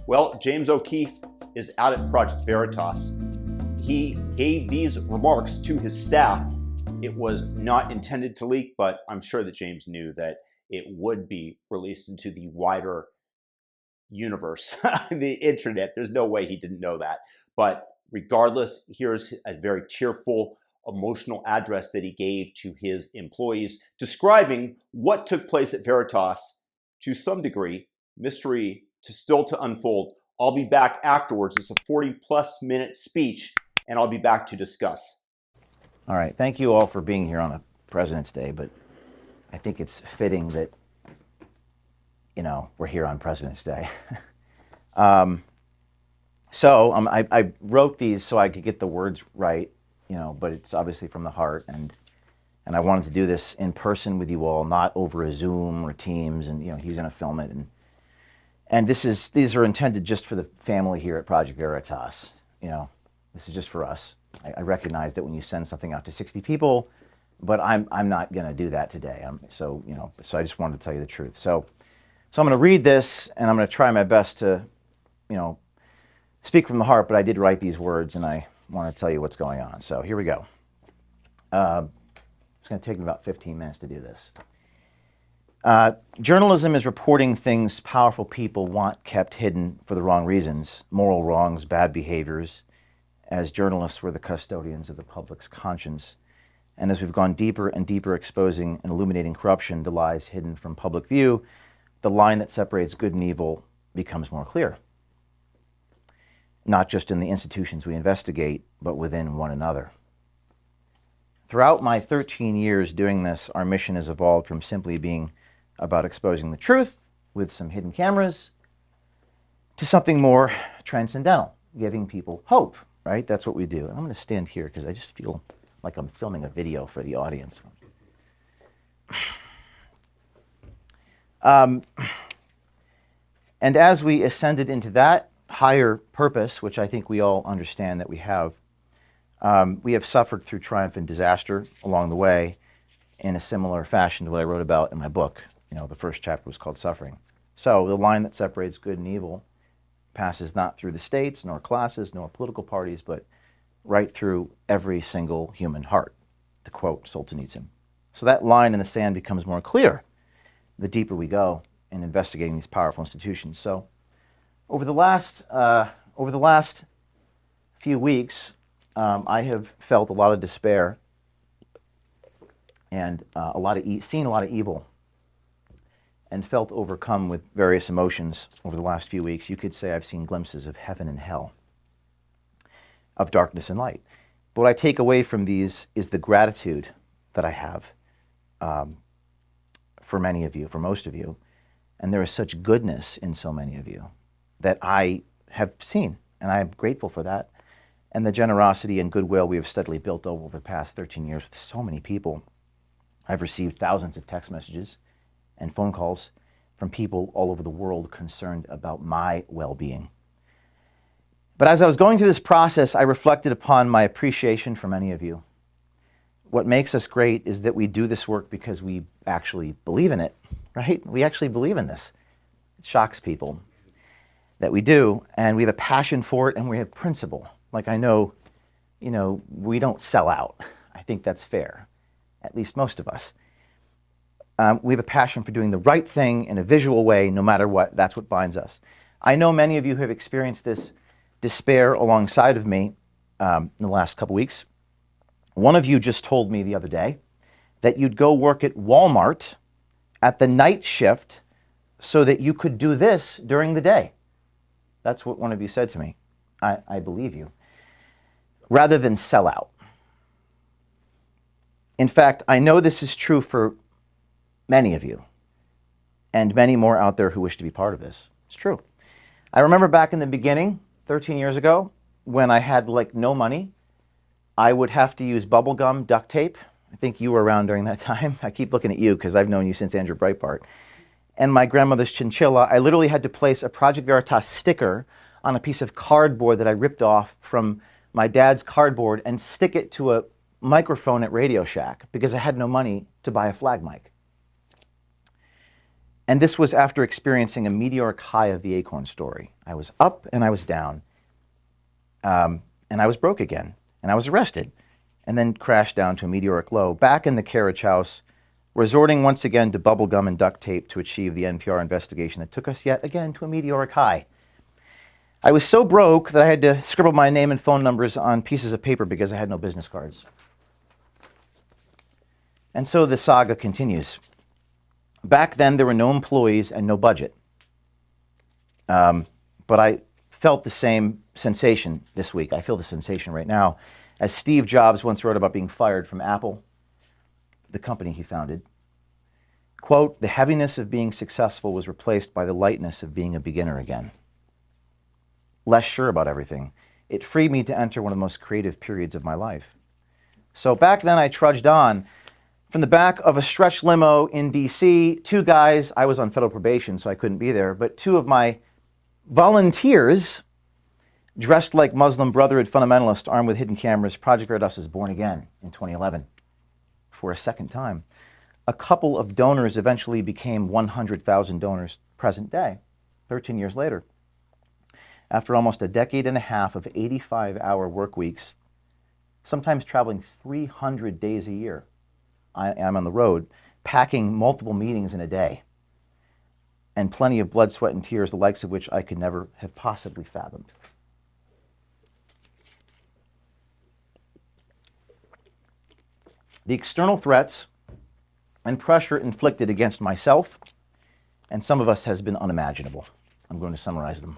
Well, James O'Keefe is out at Project Veritas. He gave these remarks to his staff. It was not intended to leak, but I'm sure that James knew that it would be released into the wider universe, the internet. There's no way he didn't know that. But regardless, here's a very tearful, emotional address that he gave to his employees, describing what took place at Veritas. To some degree, mystery still to unfold. I'll be back afterwards. It's a 40-plus minute speech, and I'll be back to discuss. All right. Thank you all for being here on a President's Day, but I think it's fitting that, we're here on President's Day. I wrote these so I could get the words right, but it's obviously from the heart, and I wanted to do this in person with you all, not over a Zoom or Teams, and he's going to film it, and these are intended just for the family here at Project Veritas. This is just for us. I recognize that when you send something out to 60 people, but I'm not going to do that today. So I just wanted to tell you the truth. So I'm going to read this, and I'm going to try my best to, speak from the heart, but I did write these words, and I want to tell you what's going on. So here we go. It's going to take me about 15 minutes to do this. Journalism is reporting things powerful people want kept hidden for the wrong reasons, moral wrongs, bad behaviors, as journalists we're the custodians of the public's conscience. And as we've gone deeper and deeper exposing and illuminating corruption, the lies hidden from public view, the line that separates good and evil becomes more clear. Not just in the institutions we investigate, but within one another. Throughout my 13 years doing this, our mission has evolved from simply being about exposing the truth with some hidden cameras to something more transcendental, giving people hope, right? That's what we do. And I'm going to stand here because I just feel like I'm filming a video for the audience. And as we ascended into that higher purpose, which I think we all understand that we have suffered through triumph and disaster along the way in a similar fashion to what I wrote about in my book. The first chapter was called Suffering. So the line that separates good and evil passes not through the states, nor classes, nor political parties, but right through every single human heart, to quote Solzhenitsyn. So that line in the sand becomes more clear the deeper we go in investigating these powerful institutions. So over the last few weeks, I have felt a lot of despair and seen a lot of evil, and felt overcome with various emotions over the last few weeks. You could say I've seen glimpses of heaven and hell, of darkness and light. But what I take away from these is the gratitude that I have for many of you, for most of you. And there is such goodness in so many of you that I have seen, and I am grateful for that. And the generosity and goodwill we have steadily built over the past 13 years with so many people. I've received thousands of text messages and phone calls from people all over the world concerned about my well-being. But as I was going through this process, I reflected upon my appreciation for many of you. What makes us great is that we do this work because we actually believe in it, right? We actually believe in this. It shocks people that we do, and we have a passion for it, and we have principle. Like I know, we don't sell out. I think that's fair, at least most of us. We have a passion for doing the right thing in a visual way, no matter what. That's what binds us. I know many of you have experienced this despair alongside of me in the last couple weeks. One of you just told me the other day that you'd go work at Walmart at the night shift so that you could do this during the day. That's what one of you said to me. I believe you. Rather than sell out. In fact, I know this is true for many of you, and many more out there who wish to be part of this. It's true. I remember back in the beginning, 13 years ago, when I had no money, I would have to use bubble gum, duct tape. I think you were around during that time. I keep looking at you because I've known you since Andrew Breitbart. And my grandmother's chinchilla, I literally had to place a Project Veritas sticker on a piece of cardboard that I ripped off from my dad's cardboard and stick it to a microphone at Radio Shack because I had no money to buy a flag mic. And this was after experiencing a meteoric high of the acorn story. I was up and I was down, and I was broke again, and I was arrested, and then crashed down to a meteoric low, back in the carriage house, resorting once again to bubblegum and duct tape to achieve the NPR investigation that took us yet again to a meteoric high. I was so broke that I had to scribble my name and phone numbers on pieces of paper because I had no business cards. And so the saga continues. Back then, there were no employees and no budget. But I felt the same sensation this week. I feel the sensation right now. As Steve Jobs once wrote about being fired from Apple, the company he founded, quote, "The heaviness of being successful was replaced by the lightness of being a beginner again." Less sure about everything. It freed me to enter one of the most creative periods of my life. So back then I trudged on. From the back of a stretch limo in DC, two guys, I was on federal probation, so I couldn't be there, but two of my volunteers, dressed like Muslim Brotherhood fundamentalists, armed with hidden cameras. Project Veritas was born again in 2011 for a second time. A couple of donors eventually became 100,000 donors present day, 13 years later. After almost a decade and a half of 85-hour work weeks, sometimes traveling 300 days a year, I am on the road, packing multiple meetings in a day, and plenty of blood, sweat, and tears, the likes of which I could never have possibly fathomed. The external threats and pressure inflicted against myself and some of us has been unimaginable. I'm going to summarize them.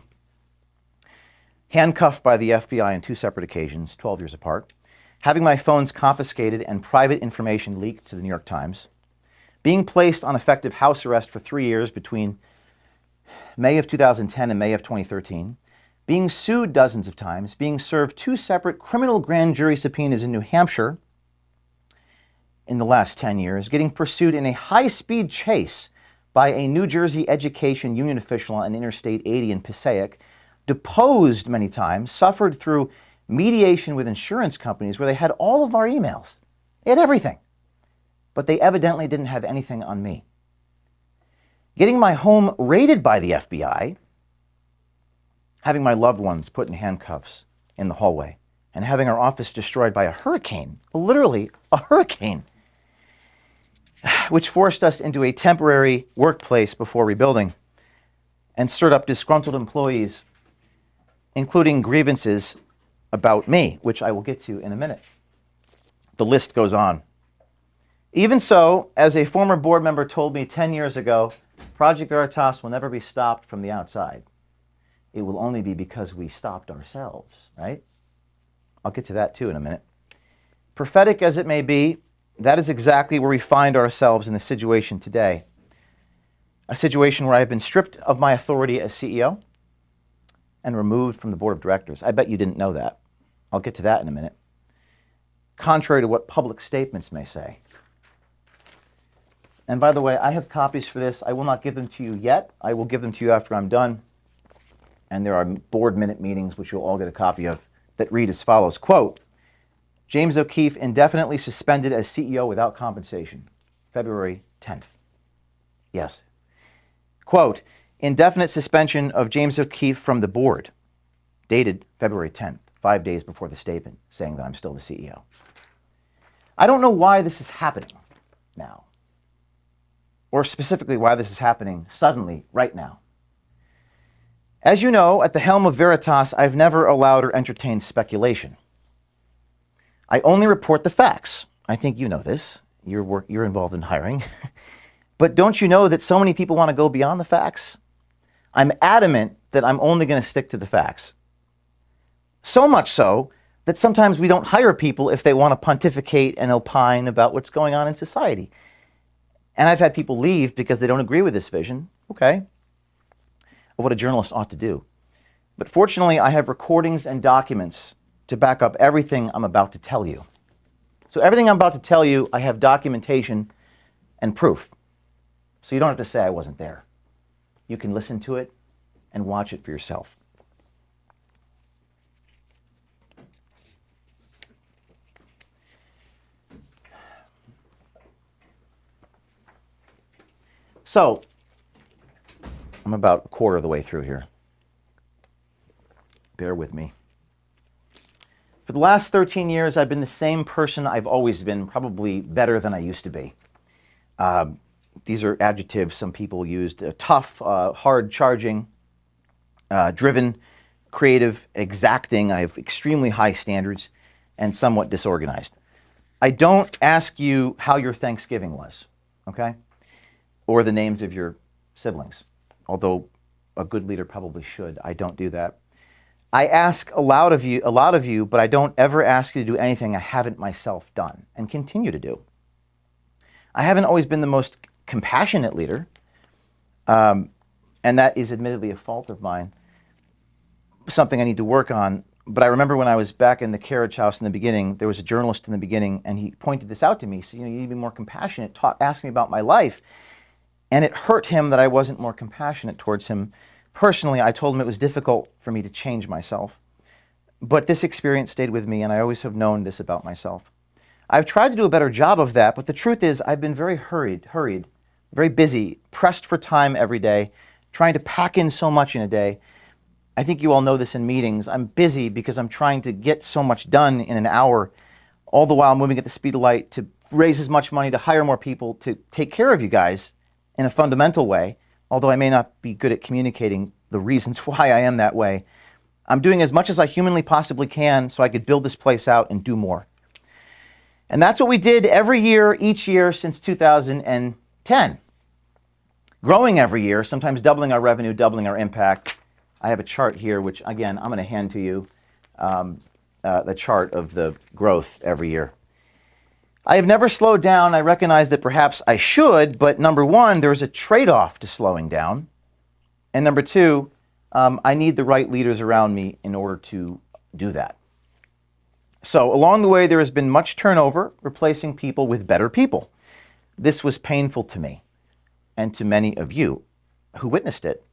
Handcuffed by the FBI on two separate occasions, 12 years apart. Having my phones confiscated and private information leaked to the New York Times, being placed on effective house arrest for 3 years between May of 2010 and May of 2013, being sued dozens of times, being served two separate criminal grand jury subpoenas in New Hampshire in the last 10 years, getting pursued in a high-speed chase by a New Jersey education union official on Interstate 80 in Passaic, deposed many times, suffered through mediation with insurance companies where they had all of our emails. They had everything. But they evidently didn't have anything on me. Getting my home raided by the FBI, having my loved ones put in handcuffs in the hallway, and having our office destroyed by a hurricane, literally a hurricane, which forced us into a temporary workplace before rebuilding and stirred up disgruntled employees, including grievances about me, which I will get to in a minute. The list goes on. Even so, as a former board member told me 10 years ago, Project Veritas will never be stopped from the outside. It will only be because we stopped ourselves, right? I'll get to that too in a minute. Prophetic as it may be, that is exactly where we find ourselves in the situation today. A situation where I have been stripped of my authority as CEO and removed from the board of directors. I bet you didn't know that. I'll get to that in a minute. Contrary to what public statements may say. And by the way, I have copies for this. I will not give them to you yet. I will give them to you after I'm done. And there are board minute meetings, which you'll all get a copy of, that read as follows. Quote, James O'Keefe indefinitely suspended as CEO without compensation. February 10th. Yes. Quote, indefinite suspension of James O'Keefe from the board. Dated February 10th, 5 days before the statement, saying that I'm still the CEO. I don't know why this is happening now. Or specifically why this is happening suddenly, right now. As you know, at the helm of Veritas, I've never allowed or entertained speculation. I only report the facts. I think you know this. You're involved in hiring. But don't you know that so many people want to go beyond the facts? I'm adamant that I'm only going to stick to the facts. So much so that sometimes we don't hire people if they want to pontificate and opine about what's going on in society. And I've had people leave because they don't agree with this vision, okay, of what a journalist ought to do. But fortunately, I have recordings and documents to back up everything I'm about to tell you. So everything I'm about to tell you, I have documentation and proof. So you don't have to say I wasn't there. You can listen to it and watch it for yourself. So, I'm about a quarter of the way through here. Bear with me. For the last 13 years, I've been the same person I've always been, probably better than I used to be. These are adjectives some people used. Tough, hard charging, driven, creative, exacting. I have extremely high standards and somewhat disorganized. I don't ask you how your Thanksgiving was, okay? Or the names of your siblings, although a good leader probably should. I don't do that. I ask a lot of you, but I don't ever ask you to do anything I haven't myself done and continue to do. I haven't always been the most compassionate leader, and that is admittedly a fault of mine, something I need to work on. But I remember when I was back in the carriage house in the beginning, there was a journalist in the beginning, and he pointed this out to me. So, you need to be more compassionate. Ask me about my life. And it hurt him that I wasn't more compassionate towards him. Personally, I told him it was difficult for me to change myself. But this experience stayed with me, and I always have known this about myself. I've tried to do a better job of that, but the truth is I've been very hurried, very busy, pressed for time every day, trying to pack in so much in a day. I think you all know this in meetings. I'm busy because I'm trying to get so much done in an hour, all the while moving at the speed of light to raise as much money, to hire more people, to take care of you guys in a fundamental way, although I may not be good at communicating the reasons why I am that way. I'm doing as much as I humanly possibly can so I could build this place out and do more. And that's what we did every year, each year since 2010. Growing every year, sometimes doubling our revenue, doubling our impact. I have a chart here, which again, I'm going to hand to you, the chart of the growth every year. I have never slowed down. I recognize that perhaps I should, but number one, there's a trade-off to slowing down. And number two, I need the right leaders around me in order to do that. So along the way, there has been much turnover, replacing people with better people. This was painful to me and to many of you who witnessed it.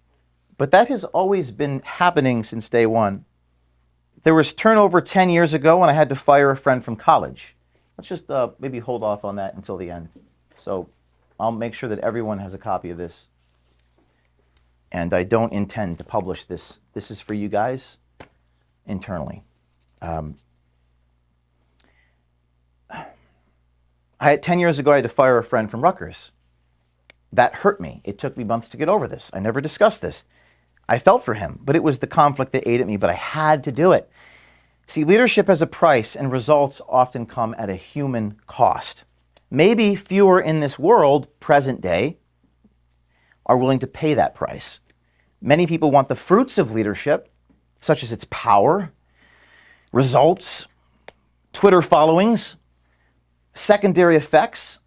But that has always been happening since day one. There was turnover 10 years ago when I had to fire a friend from college. Let's just maybe hold off on that until the end. So I'll make sure that everyone has a copy of this. And I don't intend to publish this. This is for you guys internally. I had 10 years ago, I had to fire a friend from Rutgers. That hurt me. It took me months to get over this. I never discussed this. I felt for him, but it was the conflict that ate at me, but I had to do it. See, leadership has a price, and results often come at a human cost. Maybe fewer in this world, present day, are willing to pay that price. Many people want the fruits of leadership, such as its power, results, Twitter followings, secondary effects.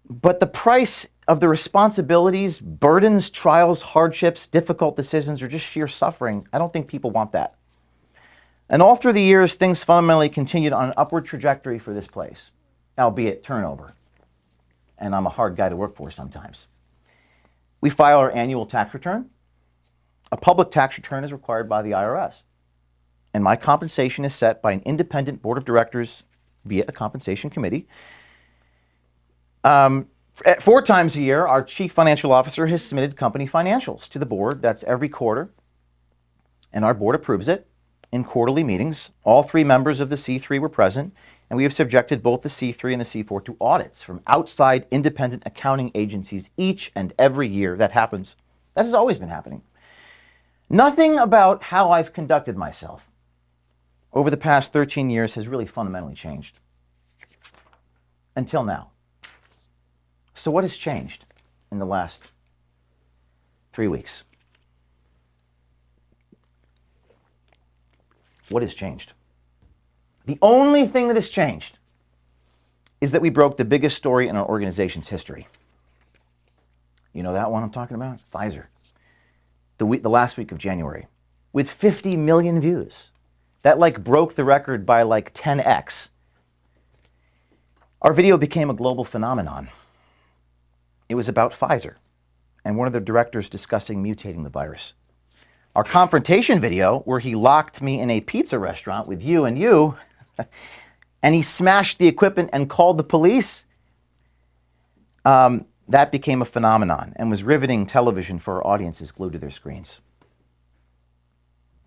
But the price of the responsibilities, burdens, trials, hardships, difficult decisions, or just sheer suffering, I don't think people want that. And all through the years, things fundamentally continued on an upward trajectory for this place, albeit turnover. And I'm a hard guy to work for sometimes. We file our annual tax return. A public tax return is required by the IRS. And my compensation is set by an independent board of directors via a compensation committee. 4 times a year, our chief financial officer has submitted company financials to the board. That's every quarter. And our board approves it in quarterly meetings. All 3 members of the C3 were present, and we have subjected both the C3 and the C4 to audits from outside independent accounting agencies each and every year. That happens. That has always been happening. Nothing about how I've conducted myself over the past 13 years has really fundamentally changed. Until now. So what has changed in the last 3 weeks? What has changed? The only thing that has changed is that we broke the biggest story in our organization's history. You know that one I'm talking about? Pfizer. The last week of January, with 50 million views. That broke the record by 10x. Our video became a global phenomenon. It was about Pfizer and one of the directors discussing mutating the virus. Our confrontation video, where he locked me in a pizza restaurant with you and you, and he smashed the equipment and called the police. that became a phenomenon and was riveting television for our audiences glued to their screens.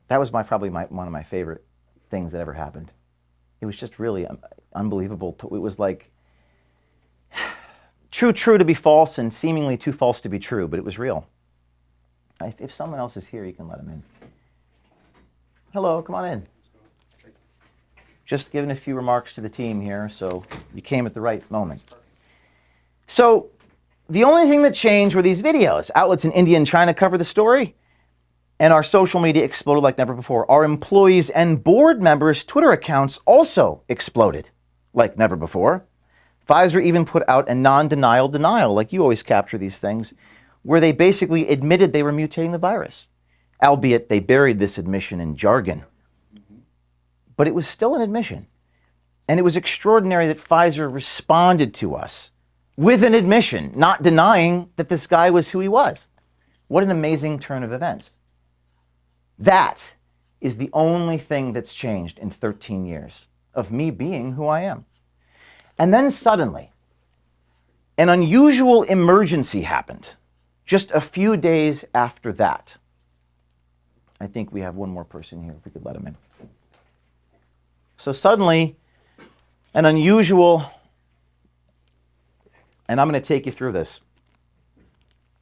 That was probably one of my favorite things that ever happened. It was just really unbelievable. It was like true to be false and seemingly too false to be true, but it was real. If someone else is here, you can let them in. Hello, come on in. Just giving a few remarks to the team here, so you came at the right moment. So the only thing that changed were these videos. Outlets in India and China covered the story, and our social media exploded like never before. Our employees and board members' Twitter accounts also exploded like never before. Pfizer even put out a non-denial denial, like you always capture these things, where they basically admitted they were mutating the virus, albeit they buried this admission in jargon. But it was still an admission. And it was extraordinary that Pfizer responded to us with an admission, not denying that this guy was who he was. What an amazing turn of events. That is the only thing that's changed in 13 years of me being who I am. And then suddenly, an unusual emergency happened just a few days after that. I think we have one more person here, if we could let him in. So suddenly, an unusual, and I'm going to take you through this.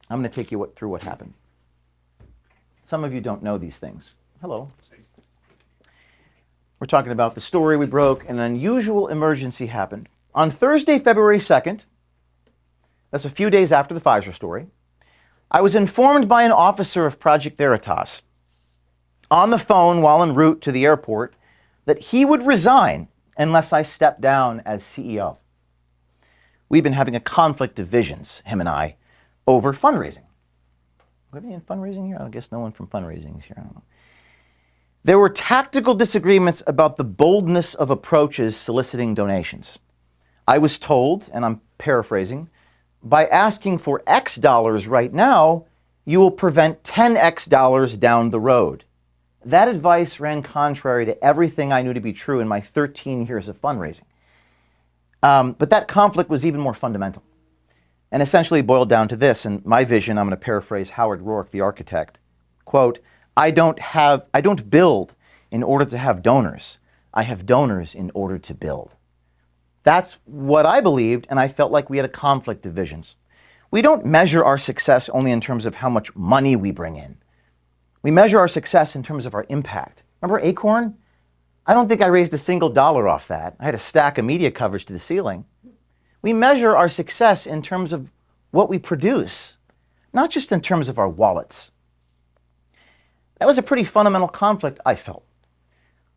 I'm going to take you through what happened. Some of you don't know these things. Hello. We're talking about the story we broke. An unusual emergency happened. On Thursday, February 2nd, that's a few days after the Pfizer story, I was informed by an officer of Project Veritas on the phone while en route to the airport that he would resign unless I stepped down as CEO. We've been having a conflict of visions, him and I, over fundraising. Are we in fundraising here? I guess no one from fundraising is here. I don't know. There were tactical disagreements about the boldness of approaches soliciting donations. I was told, and I'm paraphrasing, by asking for X dollars right now, you will prevent 10X dollars down the road. That advice ran contrary to everything I knew to be true in my 13 years of fundraising. But that conflict was even more fundamental and essentially boiled down to this. And my vision, I'm going to paraphrase Howard Rourke, the architect, quote, I don't build in order to have donors. I have donors in order to build. That's what I believed, and I felt like we had a conflict of visions. We don't measure our success only in terms of how much money we bring in. We measure our success in terms of our impact. Remember Acorn? I don't think I raised a single dollar off that. I had a stack of media coverage to the ceiling. We measure our success in terms of what we produce, not just in terms of our wallets. That was a pretty fundamental conflict, I felt.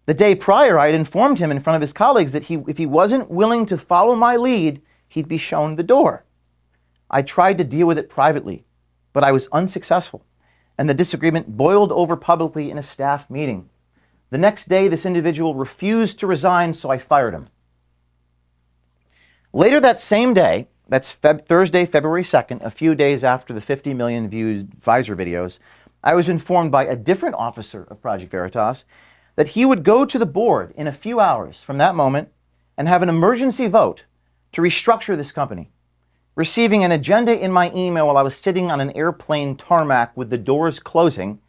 The day prior, I had informed him in front of his colleagues that if he wasn't willing to follow my lead, he'd be shown the door. I tried to deal with it privately, but I was unsuccessful, and the disagreement boiled over publicly in a staff meeting. The next day, this individual refused to resign, so I fired him. Later that same day, that's Thursday, February 2nd, a few days after the 50 million viewed Pfizer videos, I was informed by a different officer of Project Veritas that he would go to the board in a few hours from that moment and have an emergency vote to restructure this company. Receiving an agenda in my email while I was sitting on an airplane tarmac with the doors closing,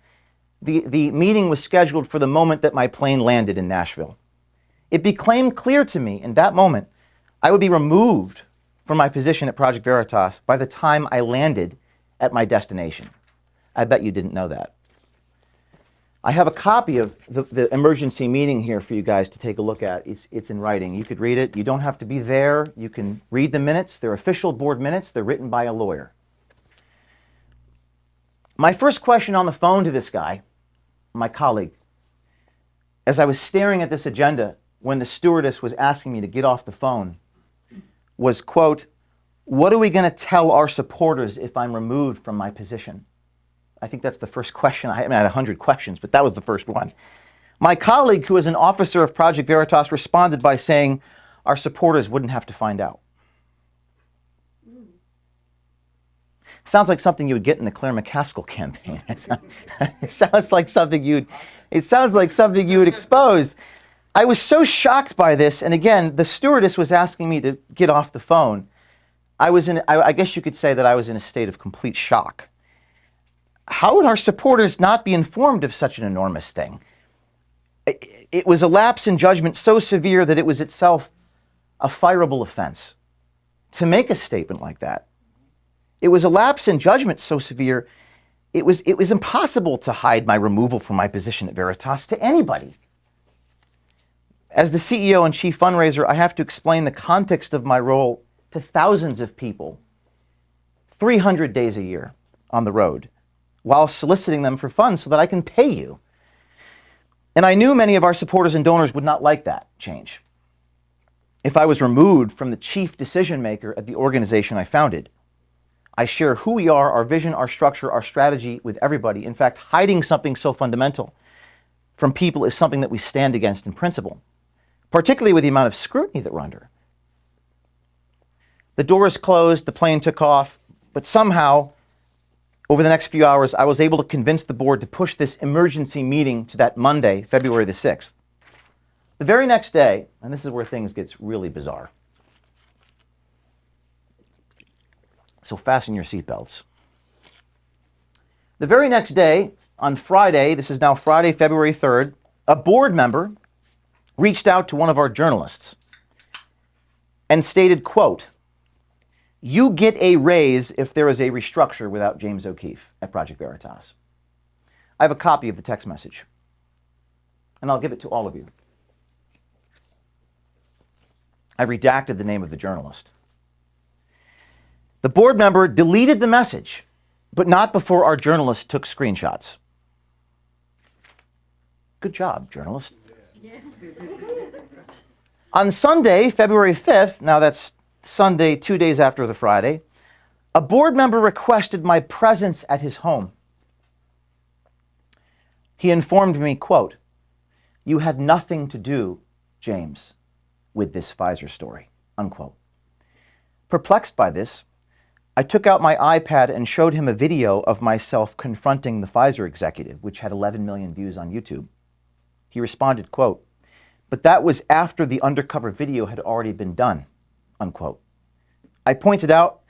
the meeting was scheduled for the moment that my plane landed in Nashville. It became clear to me in that moment I would be removed from my position at Project Veritas by the time I landed at my destination. I bet you didn't know that. I have a copy of the emergency meeting here for you guys to take a look at. It's in writing. You could read it. You don't have to be there. You can read the minutes. They're official board minutes. They're written by a lawyer. My first question on the phone to this guy, my colleague, as I was staring at this agenda when the stewardess was asking me to get off the phone, was, quote, what are we going to tell our supporters if I'm removed from my position? I think that's the first question. I had 100 questions, but that was the first one. My colleague, who is an officer of Project Veritas, responded by saying, our supporters wouldn't have to find out. Sounds like something you would get in the Claire McCaskill campaign. It sounds like something you'd expose. I was so shocked by this, and again, the stewardess was asking me to get off the phone. I guess you could say that I was in a state of complete shock. How would our supporters not be informed of such an enormous thing? It was a lapse in judgment so severe that it was itself a fireable offense to make a statement like that. It was a lapse in judgment so severe, it was impossible to hide my removal from my position at Veritas to anybody. As the CEO and chief fundraiser, I have to explain the context of my role to thousands of people, 300 days a year on the road, while soliciting them for funds so that I can pay you. And I knew many of our supporters and donors would not like that change. If I was removed from the chief decision maker at the organization I founded, I share who we are, our vision, our structure, our strategy with everybody. In fact, hiding something so fundamental from people is something that we stand against in principle, particularly with the amount of scrutiny that we're under. The doors closed, the plane took off, but somehow, over the next few hours, I was able to convince the board to push this emergency meeting to that Monday, February the 6th. The very next day, and this is where things gets really bizarre. So fasten your seatbelts. The very next day, on Friday, this is now Friday, February 3rd, a board member reached out to one of our journalists and stated, quote, "You get a raise if there is a restructure without James O'Keefe at Project Veritas." I have a copy of the text message, and I'll give it to all of you. I've redacted the name of the journalist. The board member deleted the message, but not before our journalist took screenshots. Good job, journalist. Yeah. On Sunday, February 5th, now that's Sunday, 2 days after the Friday, a board member requested my presence at his home. He informed me, quote, "You had nothing to do, James, with this Pfizer story," unquote. Perplexed by this, I took out my iPad and showed him a video of myself confronting the Pfizer executive, which had 11 million views on YouTube. He responded, quote, "But that was after the undercover video had already been done," unquote. I pointed out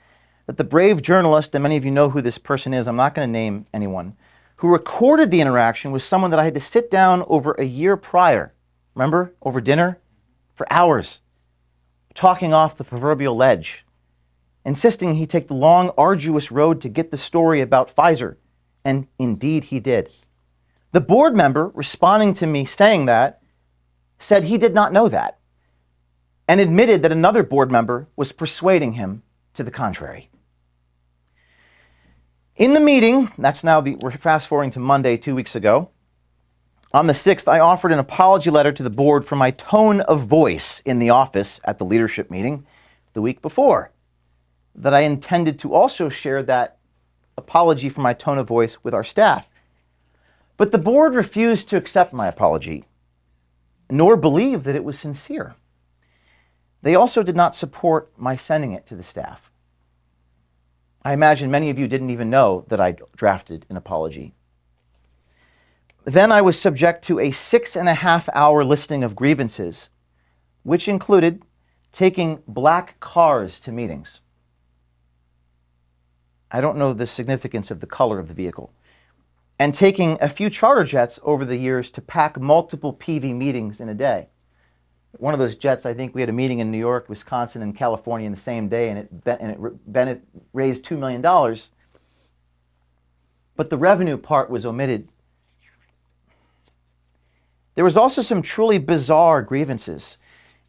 that the brave journalist, and many of you know who this person is, I'm not going to name anyone, who recorded the interaction was someone that I had to sit down over a year prior, remember, over dinner, for hours, talking off the proverbial ledge, insisting he take the long, arduous road to get the story about Pfizer, and indeed he did. The board member, responding to me saying that, said he did not know that, and admitted that another board member was persuading him to the contrary. In the meeting, we're fast forwarding to Monday, 2 weeks ago, on the 6th, I offered an apology letter to the board for my tone of voice in the office at the leadership meeting the week before, that I intended to also share that apology for my tone of voice with our staff. But the board refused to accept my apology, nor believe that it was sincere. They also did not support my sending it to the staff. I imagine many of you didn't even know that I drafted an apology. Then I was subject to a 6.5-hour listing of grievances, which included taking black cars to meetings. I don't know the significance of the color of the vehicle. And taking a few charter jets over the years to pack multiple PV meetings in a day. One of those jets, I think we had a meeting in New York, Wisconsin, and California in the same day, and it raised $2 million. But the revenue part was omitted. There was also some truly bizarre grievances,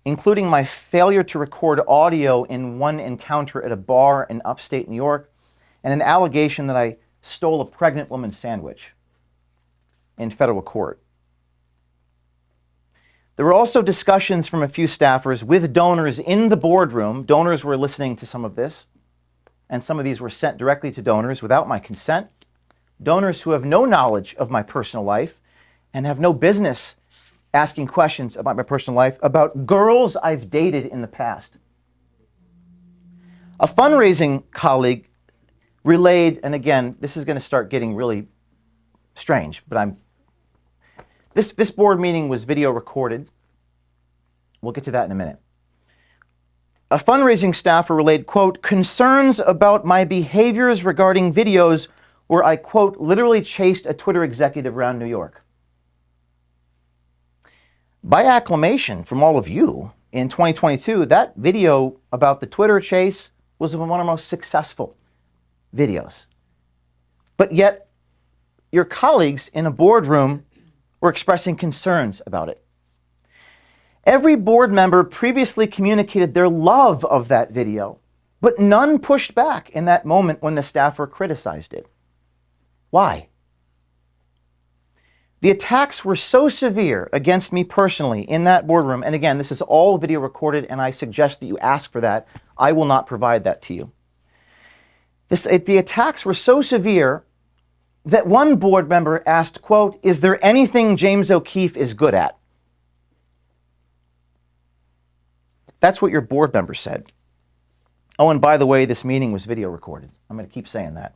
including my failure to record audio in one encounter at a bar in upstate New York, and an allegation that I stole a pregnant woman's sandwich in federal court. There were also discussions from a few staffers with donors in the boardroom. Donors were listening to some of this, and some of these were sent directly to donors without my consent. Donors who have no knowledge of my personal life and have no business asking questions about my personal life, about girls I've dated in the past. A fundraising colleague relayed, and again, this is going to start getting really strange, but this board meeting was video recorded. We'll get to that in a minute. A fundraising staffer relayed, quote, concerns about my behaviors regarding videos where I, quote, literally chased a Twitter executive around New York. By acclamation from all of you, in 2022, that video about the Twitter chase was one of our most successful videos. But yet, your colleagues in a boardroom were expressing concerns about it. Every board member previously communicated their love of that video, but none pushed back in that moment when the staffer criticized it. Why? The attacks were so severe against me personally in that boardroom, and again, this is all video recorded, and I suggest that you ask for that. I will not provide that to you. The attacks were so severe that one board member asked, quote, is there anything James O'Keefe is good at? That's what your board member said. Oh, and by the way, this meeting was video recorded. I'm going to keep saying that.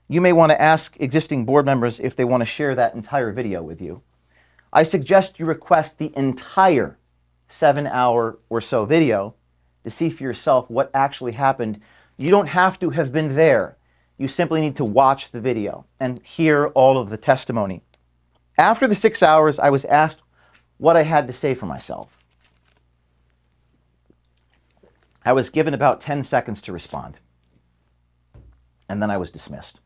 You may want to ask existing board members if they want to share that entire video with you. I suggest you request the entire 7-hour or so video to see for yourself what actually happened. You don't have to have been there. You simply need to watch the video and hear all of the testimony. After the 6 hours, I was asked what I had to say for myself. I was given about 10 seconds to respond, and then I was dismissed.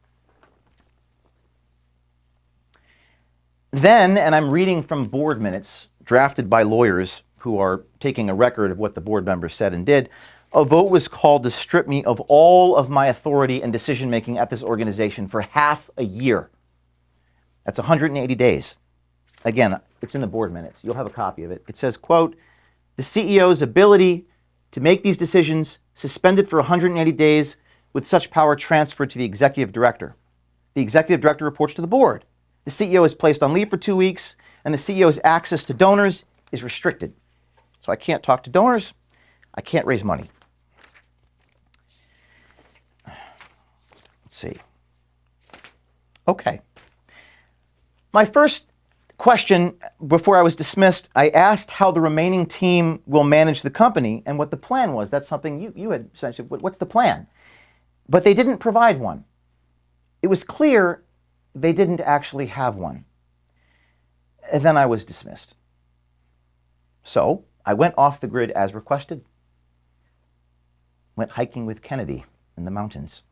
Then, and I'm reading from board minutes drafted by lawyers who are taking a record of what the board members said and did, a vote was called to strip me of all of my authority and decision-making at this organization for half a year. That's 180 days. Again, it's in the board minutes. You'll have a copy of it. It says, quote, the CEO's ability to make these decisions suspended for 180 days with such power transferred to the executive director. The executive director reports to the board. The CEO is placed on leave for 2 weeks, and the CEO's access to donors is restricted. So I can't talk to donors. I can't raise money. Let's see. Okay. My first question before I was dismissed, I asked how the remaining team will manage the company and what the plan was. That's something you had said. What's the plan? But they didn't provide one. It was clear they didn't actually have one. And then I was dismissed. So I went off the grid as requested. Went hiking with Kennedy in the mountains.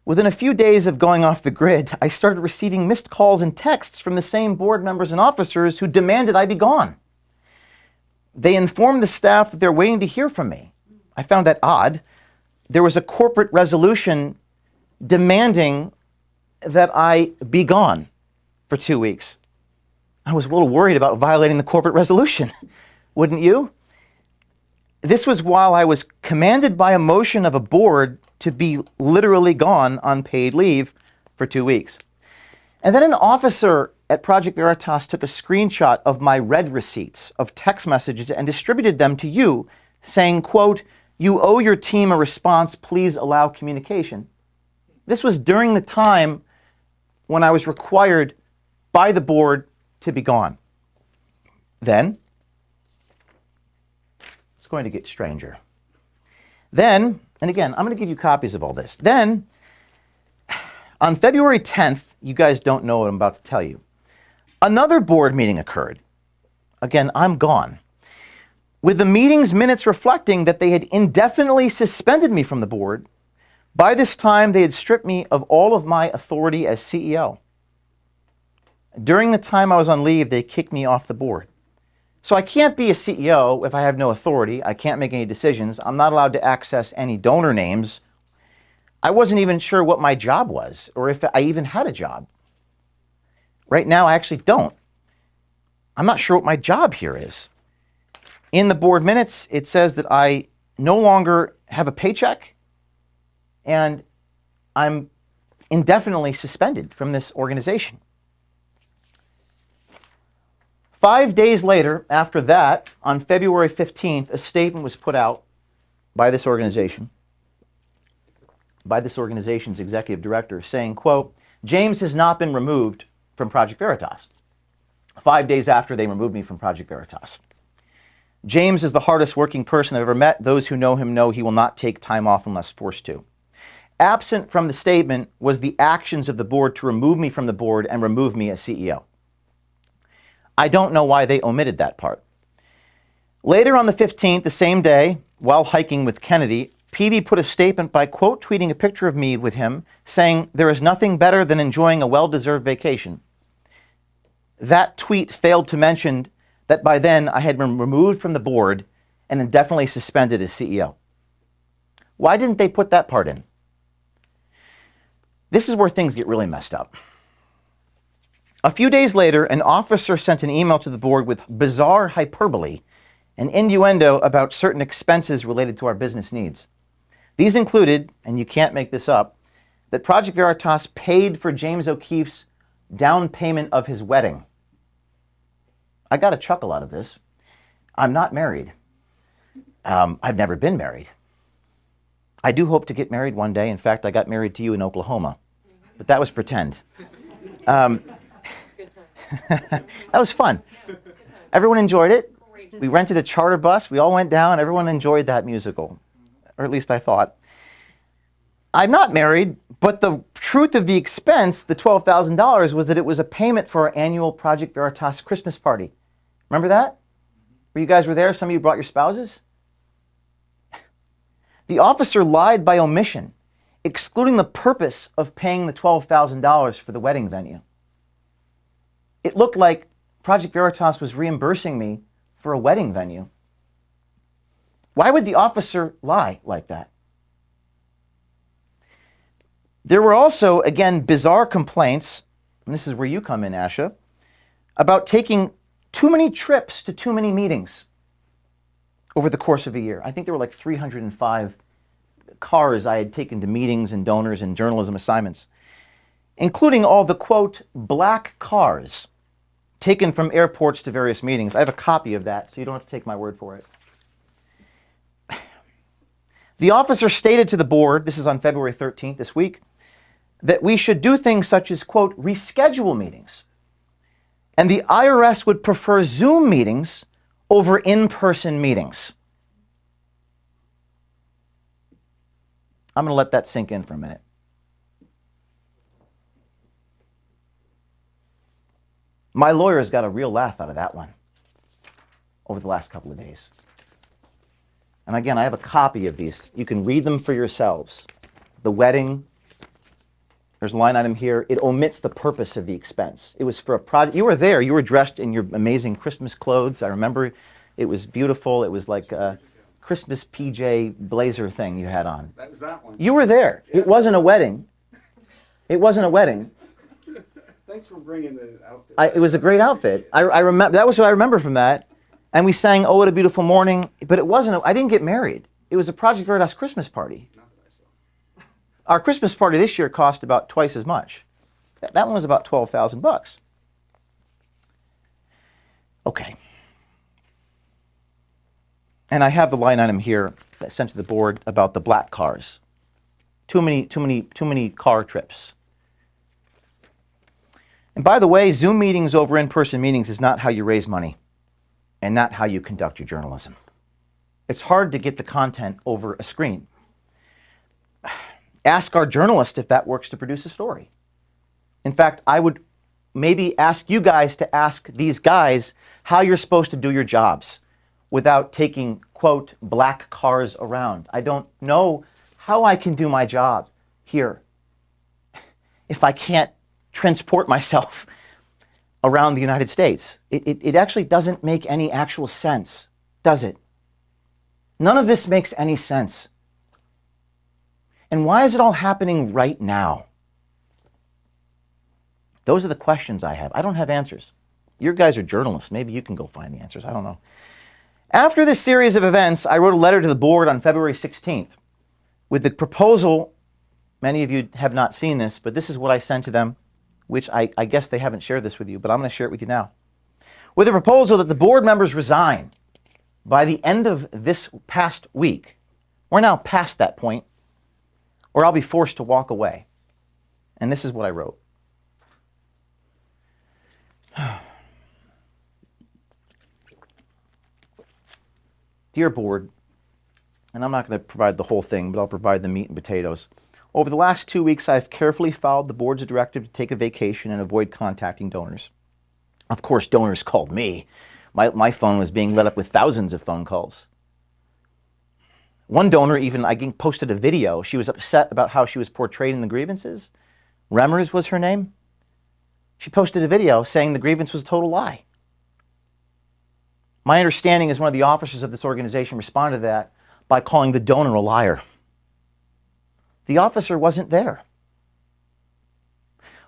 Within a few days of going off the grid, I started receiving missed calls and texts from the same board members and officers who demanded I be gone. They informed the staff that they're waiting to hear from me. I found that odd. There was a corporate resolution demanding that I be gone for 2 weeks. I was a little worried about violating the corporate resolution. Wouldn't you? This was while I was commanded by a motion of a board to be literally gone on paid leave for 2 weeks. And then an officer at Project Veritas took a screenshot of my read receipts of text messages and distributed them to you, saying, quote, you owe your team a response, please allow communication. This was during the time when I was required by the board to be gone. Then, it's going to get stranger. Then, and again, I'm going to give you copies of all this. Then, on February 10th, you guys don't know what I'm about to tell you, another board meeting occurred. Again, I'm gone. With the meeting's minutes reflecting that they had indefinitely suspended me from the board. By this time, they had stripped me of all of my authority as CEO. During the time I was on leave, they kicked me off the board. So I can't be a CEO if I have no authority. I can't make any decisions. I'm not allowed to access any donor names. I wasn't even sure what my job was or if I even had a job. Right now, I actually don't. I'm not sure what my job here is. In the board minutes, it says that I no longer have a paycheck and I'm indefinitely suspended from this organization. 5 days later, after that, on February 15th, a statement was put out by this organization, by this organization's executive director, saying, quote, James has not been removed from Project Veritas. 5 days after they removed me from Project Veritas. James is the hardest working person I've ever met. Those who know him know he will not take time off unless forced to. Absent from the statement was the actions of the board to remove me from the board and remove me as CEO. I don't know why they omitted that part. Later on the 15th, the same day, while hiking with Kennedy, Peavy put a statement by quote tweeting a picture of me with him saying, "There is nothing better than enjoying a well-deserved vacation." That tweet failed to mention that by then I had been removed from the board and indefinitely suspended as CEO. Why didn't they put that part in? This is where things get really messed up. A few days later, an officer sent an email to the board with bizarre hyperbole and innuendo about certain expenses related to our business needs. These included, and you can't make this up, that Project Veritas paid for James O'Keefe's down payment of his wedding. I got a chuckle out of this. I'm not married. I've never been married. I do hope to get married one day. In fact, I got married to you in Oklahoma, but that was pretend. That was fun. Everyone enjoyed it. We rented a charter bus. We all went down. Everyone enjoyed that musical, or at least I thought. I'm not married, but the truth of the expense, the $12,000, was that it was a payment for our annual Project Veritas Christmas party. Remember that? Where you guys were there? Some of you brought your spouses? The officer lied by omission, excluding the purpose of paying the $12,000 for the wedding venue. It looked like Project Veritas was reimbursing me for a wedding venue. Why would the officer lie like that? There were also, again, bizarre complaints, and this is where you come in, Asha, about taking too many trips to too many meetings over the course of a year. I think there were like 305 cars I had taken to meetings and donors and journalism assignments, including all the, quote, black cars taken from airports to various meetings. I have a copy of that, so you don't have to take my word for it. The officer stated to the board, this is on February 13th, this week, that we should do things such as, quote, reschedule meetings. And the IRS would prefer Zoom meetings over in-person meetings. I'm going to let that sink in for a minute. My lawyers got a real laugh out of that one over the last couple of days. And again, I have a copy of these. You can read them for yourselves. The wedding, there's a line item here. It omits the purpose of the expense. It was for a project. You were there. You were dressed in your amazing Christmas clothes. I remember it was beautiful. It was like a Christmas PJ blazer thing you had on. That was that one. You were there. Yeah. It wasn't a wedding. It wasn't a wedding. Thanks for bringing the outfit. It was a great outfit. I remember. That was what I remember from that. And we sang "Oh, What a Beautiful Morning," but it wasn't. I didn't get married. It was a Project Veritas Christmas party. Not that I saw. Our Christmas party this year cost about twice as much. That one was about $12,000. Okay. And I have the line item here that sent to the board about the black cars. Too many car trips. And by the way, Zoom meetings over in-person meetings is not how you raise money and not how you conduct your journalism. It's hard to get the content over a screen. Ask our journalist if that works to produce a story. In fact, I would maybe ask you guys to ask these guys how you're supposed to do your jobs without taking, quote, black cars around. I don't know how I can do my job here if I can't transport myself around the United States. It actually doesn't make any actual sense, does it? None of this makes any sense. And why is it all happening right now? Those are the questions I have. I don't have answers. You guys are journalists. Maybe you can go find the answers. I don't know. After this series of events, I wrote a letter to the board on February 16th with the proposal. Many of you have not seen this, but this is what I sent to them, which I guess they haven't shared this with you, but I'm going to share it with you now. With a proposal that the board members resign by the end of this past week. We're now past that point, or I'll be forced to walk away. And this is what I wrote. Dear board, and I'm not going to provide the whole thing, but I'll provide the meat and potatoes. Over the last 2 weeks, I've carefully followed the board's directive to take a vacation and avoid contacting donors. Of course, donors called me. My phone was being lit up with thousands of phone calls. One donor even, I posted a video. She was upset about how she was portrayed in the grievances. Remmers was her name. She posted a video saying the grievance was a total lie. My understanding is one of the officers of this organization responded to that by calling the donor a liar. The officer wasn't there.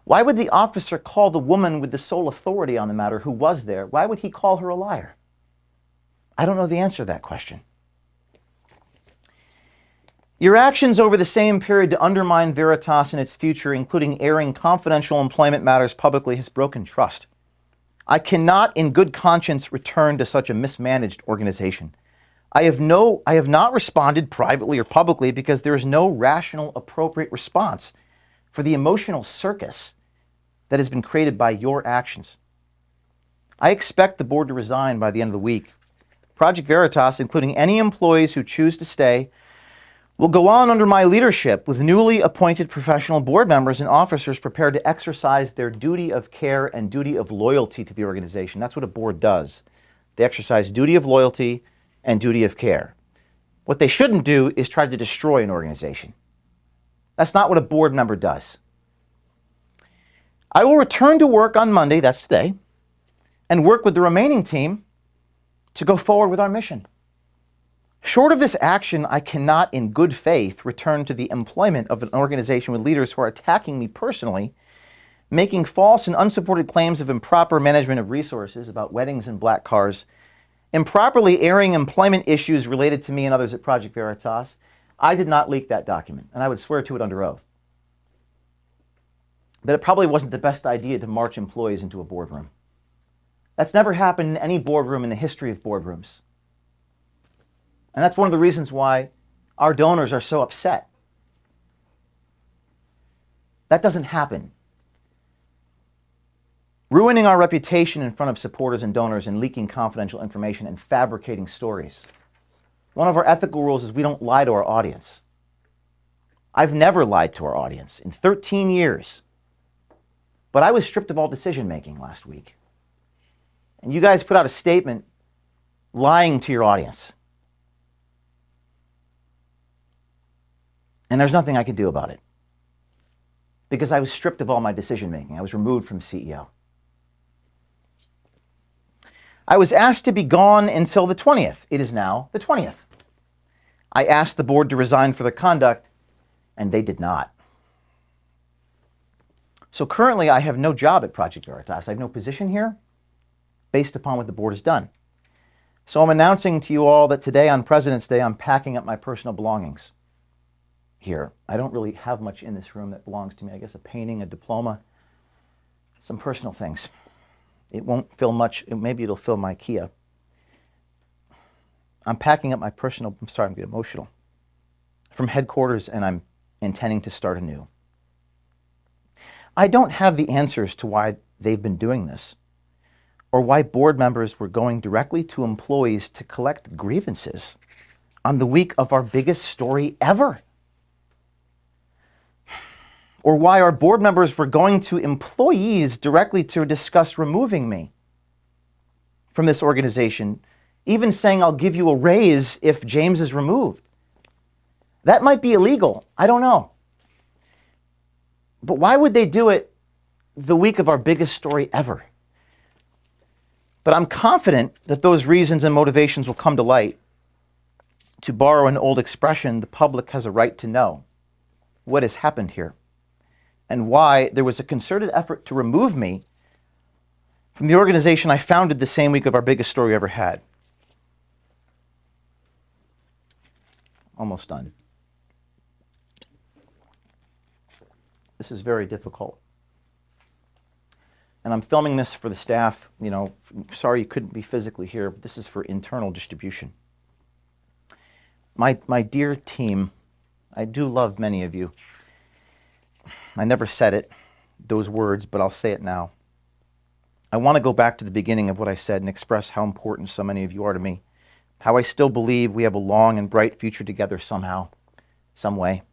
Why would the officer call the woman with the sole authority on the matter who was there? Why would he call her a liar? I don't know the answer to that question. Your actions over the same period to undermine Veritas and its future, including airing confidential employment matters publicly, has broken trust. I cannot in good conscience return to such a mismanaged organization. I have not responded privately or publicly because there is no rational, appropriate response for the emotional circus that has been created by your actions. I expect the board to resign by the end of the week. Project Veritas, including any employees who choose to stay, will go on under my leadership with newly appointed professional board members and officers prepared to exercise their duty of care and duty of loyalty to the organization. That's what a board does. They exercise duty of loyalty and duty of care. What they shouldn't do is try to destroy an organization. That's not what a board member does. I will return to work on Monday, that's today, and work with the remaining team to go forward with our mission. Short of this action, I cannot in good faith return to the employment of an organization with leaders who are attacking me personally, making false and unsupported claims of improper management of resources about weddings and black cars, improperly airing employment issues related to me and others at Project Veritas. I did not leak that document, and I would swear to it under oath. But it probably wasn't the best idea to march employees into a boardroom. That's never happened in any boardroom in the history of boardrooms. And that's one of the reasons why our donors are so upset. That doesn't happen. Ruining our reputation in front of supporters and donors and leaking confidential information and fabricating stories. One of our ethical rules is we don't lie to our audience. I've never lied to our audience in 13 years. But I was stripped of all decision making last week. And you guys put out a statement lying to your audience. And there's nothing I could do about it because I was stripped of all my decision making. I was removed from CEO. I was asked to be gone until the 20th. It is now the 20th. I asked the board to resign for their conduct, and they did not. So currently, I have no job at Project Veritas. I have no position here based upon what the board has done. So I'm announcing to you all that today on President's Day, I'm packing up my personal belongings here. I don't really have much in this room that belongs to me. I guess a painting, a diploma, some personal things. It won't fill much. Maybe it'll fill my Kia. I'm packing up my personal, I'm starting to get emotional, from headquarters, and I'm intending to start anew. I don't have the answers to why they've been doing this, or why board members were going directly to employees to collect grievances on the week of our biggest story ever. Or why our board members were going to employees directly to discuss removing me from this organization, even saying I'll give you a raise if James is removed. That might be illegal. I don't know. But why would they do it the week of our biggest story ever? But I'm confident that those reasons and motivations will come to light. To borrow an old expression, the public has a right to know what has happened here and why there was a concerted effort to remove me from the organization I founded the same week of our biggest story we ever had. Almost done. This is very difficult. And I'm filming this for the staff. You know, sorry you couldn't be physically here, but this is for internal distribution. My dear team, I do love many of you. I never said it, those words, but I'll say it now. I want to go back to the beginning of what I said and express how important so many of you are to me. how I still believe we have a long and bright future together somehow, some way,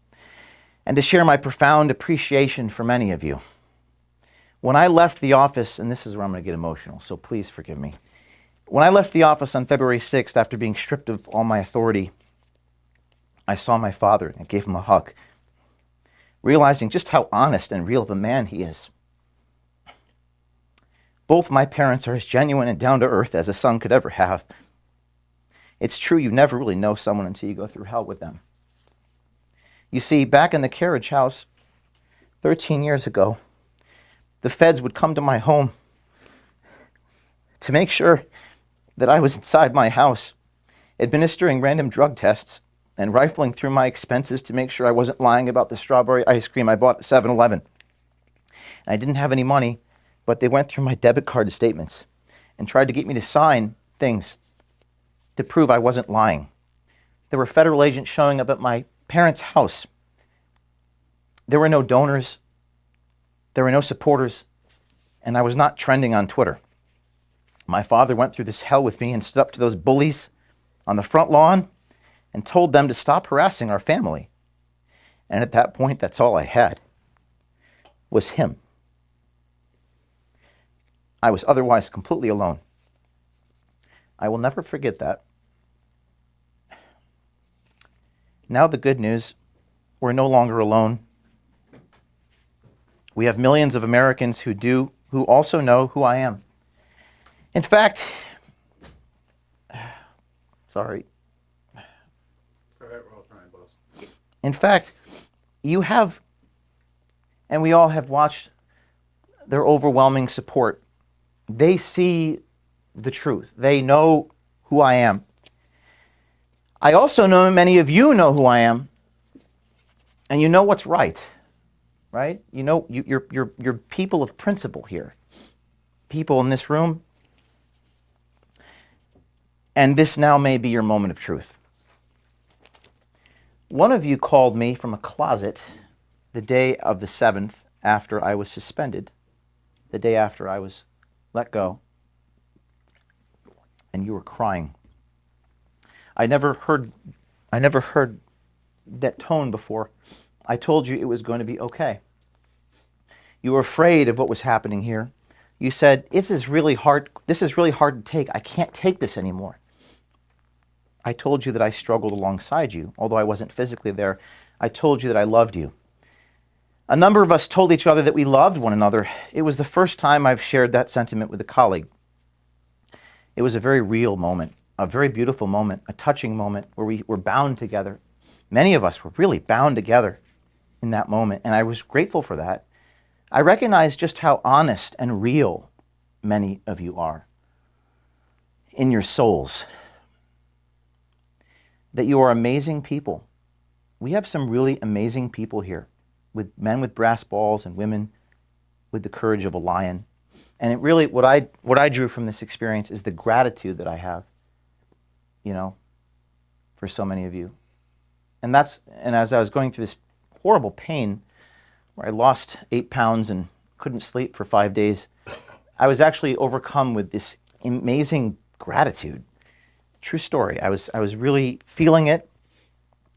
and to share my profound appreciation for many of you. When I left the office, and this is where I'm going to get emotional, so please forgive me. When I left the office on February 6th, after being stripped of all my authority, I saw my father and gave him a hug, realizing just how honest and real of a man he is. Both my parents are as genuine and down-to-earth as a son could ever have. It's true, you never really know someone until you go through hell with them. You see, back in the carriage house 13 years ago, the feds would come to my home to make sure that I was inside my house, administering random drug tests and rifling through my expenses to make sure I wasn't lying about the strawberry ice cream I bought at 7-Eleven. I didn't have any money, but they went through my debit card statements and tried to get me to sign things to prove I wasn't lying. There were federal agents showing up at my parents' house. There were no donors. There were no supporters, and I was not trending on Twitter. My father went through this hell with me and stood up to those bullies on the front lawn and told them to stop harassing our family. And at that point, that's all I had, was him. I was otherwise completely alone. I will never forget that. Now the good news, we're no longer alone. We have millions of Americans who also know who I am. In fact, sorry. All right, we're all trying, boss. In fact, you have, and we all have watched their overwhelming support. They see the truth. They know who I am. I also know many of you know who I am, and you know what's right. Right? You know, you're people of principle here. People in this room. And this now may be your moment of truth. One of you called me from a closet the day of the 7th after I was suspended, the day after I was let go, and you were crying. I never heard that tone before. I told you it was going to be okay. You were afraid of what was happening here. You said, this is really hard to take. I can't take this anymore. I told you that I struggled alongside you, although I wasn't physically there. I told you that I loved you. A number of us told each other that we loved one another. It was the first time I've shared that sentiment with a colleague. It was a very real moment, a very beautiful moment, a touching moment where we were bound together. Many of us were really bound together in that moment, and I was grateful for that. I recognize just how honest and real many of you are in your souls, that you are amazing people. We have some really amazing people here, with men with brass balls and women with the courage of a lion. And it really, what I drew from this experience is the gratitude that I have, for so many of you. And as I was going through this horrible pain, where I lost 8 pounds and couldn't sleep for 5 days, I was actually overcome with this amazing gratitude. True story. I was really feeling it,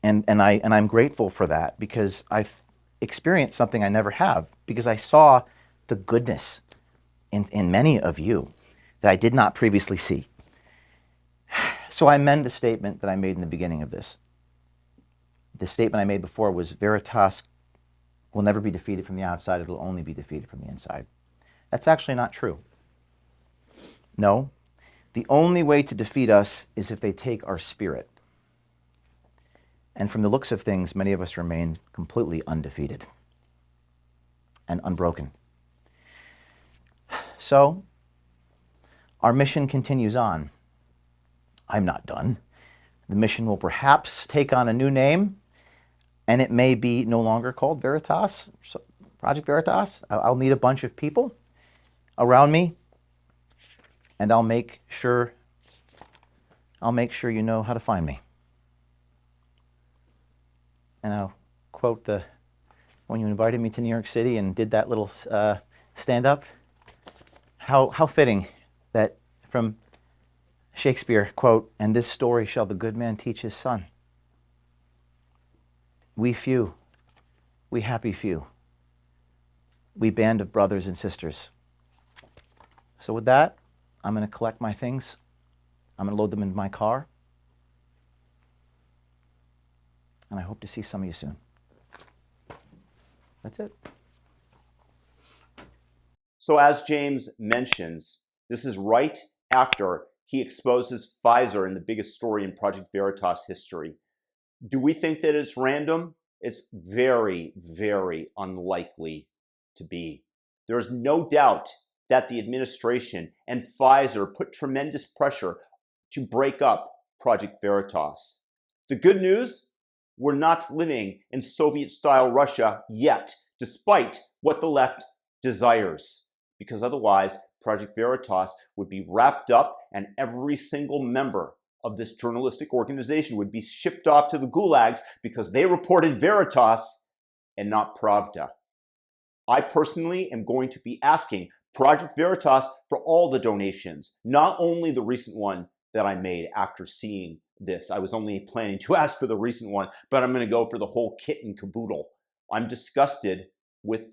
and I'm grateful for that, because I've experienced something I never have, because I saw the goodness in many of you that I did not previously see. So I amend the statement that I made in the beginning of this. The statement I made before was, Veritas will never be defeated from the outside, it will only be defeated from the inside. That's actually not true. No, the only way to defeat us is if they take our spirit. And from the looks of things, many of us remain completely undefeated and unbroken. So, our mission continues on. I'm not done. The mission will perhaps take on a new name, and it may be no longer called Veritas, Project Veritas. I'll need a bunch of people around me, and I'll make sure you know how to find me. And I'll quote when you invited me to New York City and did that little stand-up, how fitting that from Shakespeare, quote, "And this story shall the good man teach his son." We few, we happy few, we band of brothers and sisters. So with that, I'm going to collect my things. I'm going to load them into my car. And I hope to see some of you soon. That's it. So as James mentions, this is right after he exposes Pfizer in the biggest story in Project Veritas history. Do we think that it's random? It's very, very unlikely to be. There is no doubt that the administration and Pfizer put tremendous pressure to break up Project Veritas. The good news, we're not living in Soviet-style Russia yet, despite what the left desires, because otherwise Project Veritas would be wrapped up and every single member of this journalistic organization would be shipped off to the gulags because they reported Veritas and not Pravda. I personally am going to be asking Project Veritas for all the donations, not only the recent one that I made after seeing this. I was only planning to ask for the recent one, but I'm going to go for the whole kit and caboodle. I'm disgusted with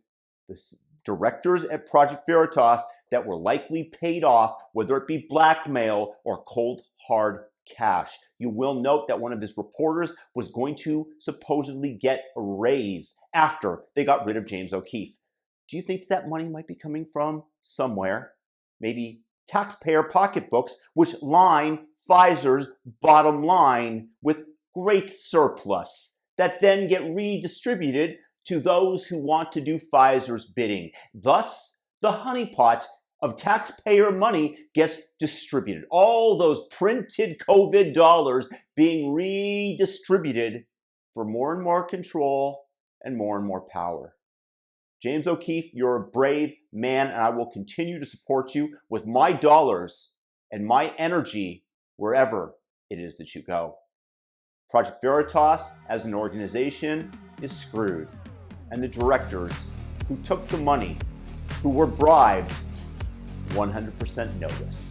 the directors at Project Veritas that were likely paid off, whether it be blackmail or cold, hard cash. You will note that one of his reporters was going to supposedly get a raise after they got rid of James O'Keefe. Do you think that money might be coming from somewhere? Maybe taxpayer pocketbooks, which line Pfizer's bottom line with great surplus that then get redistributed to those who want to do Pfizer's bidding. Thus, the honeypot of taxpayer money gets distributed. All those printed COVID dollars being redistributed for more and more control and more power. James O'Keefe, you're a brave man, and I will continue to support you with my dollars and my energy wherever it is that you go. Project Veritas, as an organization, is screwed. And the directors who took the money, who were bribed, 100% know this.